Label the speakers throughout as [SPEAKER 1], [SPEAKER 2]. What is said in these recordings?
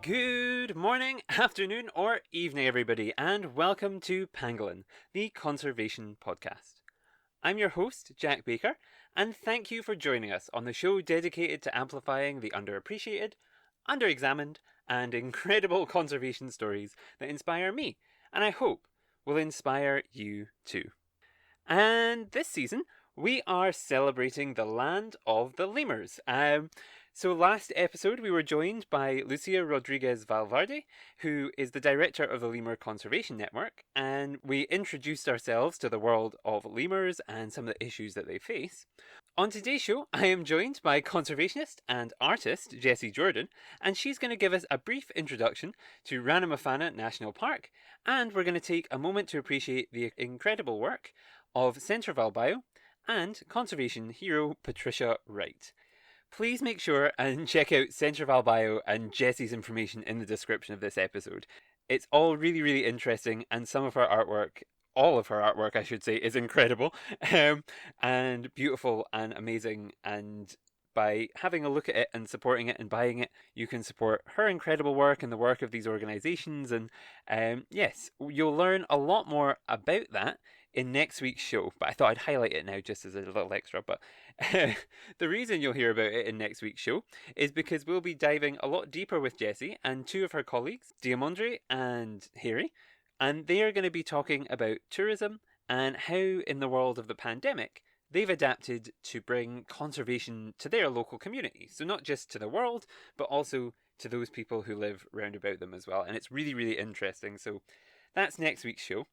[SPEAKER 1] Good morning, afternoon, or evening, everybody, and welcome to Pangolin, the Conservation Podcast. I'm your host, Jack Baker, and thank you for joining us on the show dedicated to amplifying the underappreciated, underexamined, and incredible conservation stories that inspire me, and I hope will inspire you too. And this season, we are celebrating the land of the lemurs. So last episode, we were joined by Lucia Rodriguez Valverde, who is the director of the Lemur Conservation Network, and we introduced ourselves to the world of lemurs and some of the issues that they face. On today's show, I am joined by conservationist and artist Jessie Jordan, and she's going to give us a brief introduction to Ranomafana National Park, and we're going to take a moment to appreciate the incredible work of Centre ValBio and conservation hero Patricia Wright. Please make sure and check out Centre ValBio and Jessie's information in the description of this episode. It's all really, really interesting, and some of her artwork, all of her artwork, I should say, is incredible and beautiful and amazing. And by having a look at it and supporting it and buying it, you can support her incredible work and the work of these organisations. And yes, you'll learn a lot more about that in next week's show, but I thought I'd highlight it now just as a little extra. But the reason you'll hear about it in next week's show is because we'll be diving a lot deeper with Jessie and two of her colleagues, Diamondra and Hery, and they are going to be talking about tourism and how, in the world of the pandemic, they've adapted to bring conservation to their local community. So not just to the world, but also to those people who live round about them as well. And it's really, really interesting. So that's next week's show.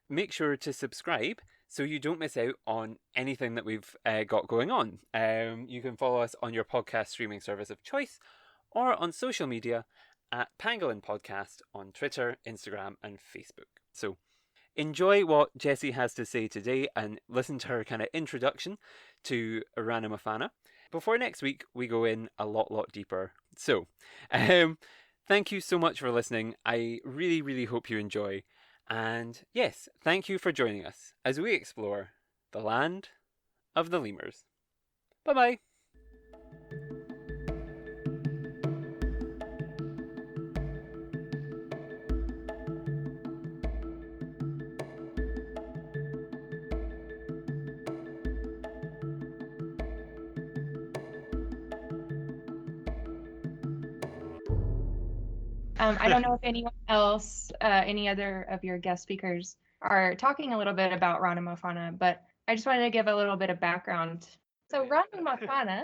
[SPEAKER 1] Make sure to subscribe so you don't miss out on anything that we've got going on. You can follow us on your podcast streaming service of choice or on social media at Pangolin Podcast on Twitter, Instagram, and Facebook. So enjoy what Jessie has to say today and listen to her kind of introduction to Ranomafana. Before next week, we go in a lot deeper. So, thank you so much for listening. I really, really hope you enjoy. And yes, thank you for joining us as we explore the land of the lemurs. Bye-bye.
[SPEAKER 2] I don't know if anyone else, any other of your guest speakers are talking a little bit about Ranomafana, but I just wanted to give a little bit of background. So Ranomafana,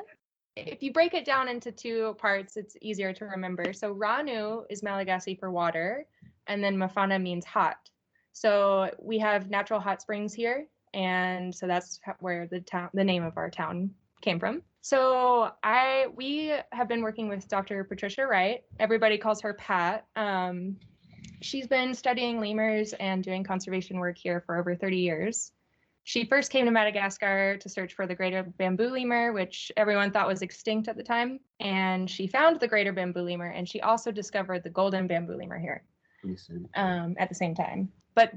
[SPEAKER 2] if you break it down into two parts, it's easier to remember. So Ranu is Malagasy for water, and then Mafana means hot. So we have natural hot springs here, and so that's where the name of our town came from. So we have been working with Dr. Patricia Wright. Everybody calls her Pat. She's been studying lemurs and doing conservation work here for over 30 years. She first came to Madagascar to search for the greater bamboo lemur, which everyone thought was extinct at the time. And she found the greater bamboo lemur, and she also discovered the golden bamboo lemur here at the same time. But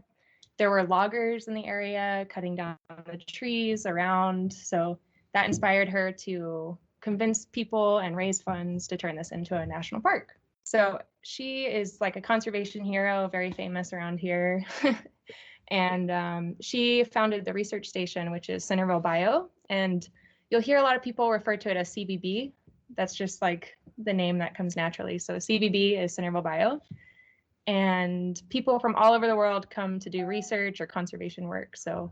[SPEAKER 2] there were loggers in the area cutting down the trees around. So that inspired her to convince people and raise funds to turn this into a national park. So she is like a conservation hero, very famous around here. And she founded the research station, which is Centre ValBio. And you'll hear a lot of people refer to it as CVB. That's just like the name that comes naturally. So CVB is Centre ValBio. And people from all over the world come to do research or conservation work. So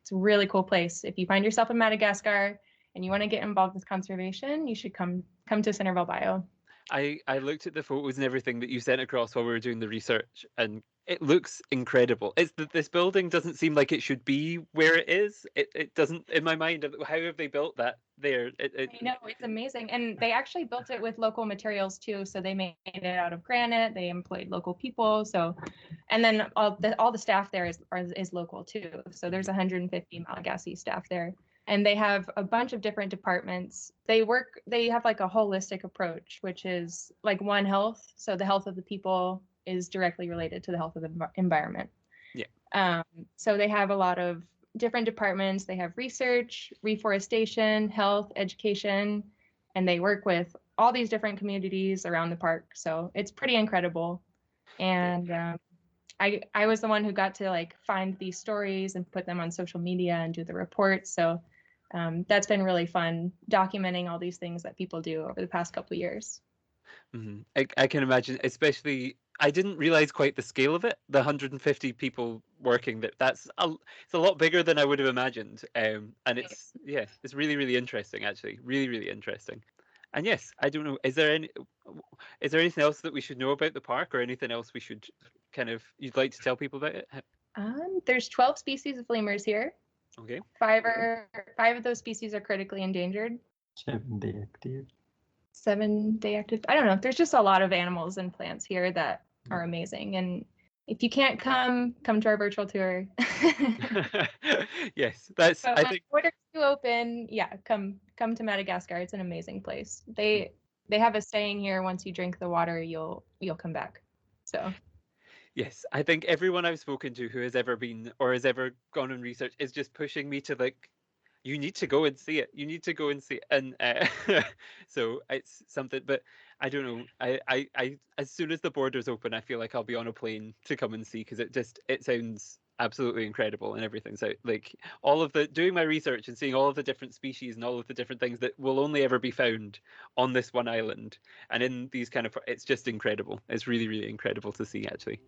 [SPEAKER 2] it's a really cool place. If you find yourself in Madagascar and you want to get involved with conservation, you should come to Centre ValBio.
[SPEAKER 1] I looked at the photos and everything that you sent across while we were doing the research, and it looks incredible. It's that this building doesn't seem like it should be where it is. It doesn't, in my mind. How have they built that there?
[SPEAKER 2] I know, it's amazing. And they actually built it with local materials too. So they made it out of granite. They employed local people. So, and then all the staff there is local too. So there's 150 Malagasy staff there. And they have a bunch of different departments. They have like a holistic approach, which is like One Health. So the health of the people is directly related to the health of the environment.
[SPEAKER 1] Yeah.
[SPEAKER 2] So they have a lot of different departments. They have research, reforestation, health, education, and they work with all these different communities around the park. So it's pretty incredible. And I was the one who got to like find these stories and put them on social media and do the reports. So that's been really fun documenting all these things that people do over the past couple of years.
[SPEAKER 1] I can imagine, especially I didn't realize quite the scale of it. The 150 people working it's a lot bigger than I would have imagined. And it's it's really really interesting actually, really really interesting. And yes, I don't know, is there anything else that we should know about the park, or anything else we should you'd like to tell people about it?
[SPEAKER 2] There's 12 species of lemurs here.
[SPEAKER 1] Okay.
[SPEAKER 2] Five of those species are critically endangered.
[SPEAKER 3] 7-day active.
[SPEAKER 2] 7-day active. I don't know. There's just a lot of animals and plants here that are amazing. And if you can't come to our virtual tour.
[SPEAKER 1] Yes, that's.
[SPEAKER 2] But
[SPEAKER 1] I
[SPEAKER 2] when
[SPEAKER 1] think
[SPEAKER 2] borders do open, come to Madagascar. It's an amazing place. They have a saying here: once you drink the water, you'll come back. So.
[SPEAKER 1] Yes, I think everyone I've spoken to who has ever been or has ever gone on research is just pushing me to like, you need to go and see it. You need to go and see it. And so it's something, but I don't know. I as soon as the borders open, I feel like I'll be on a plane to come and see, because it sounds absolutely incredible and everything. So like all of the doing my research and seeing all of the different species and all of the different things that will only ever be found on this one island and in these it's just incredible. It's really really incredible to see actually.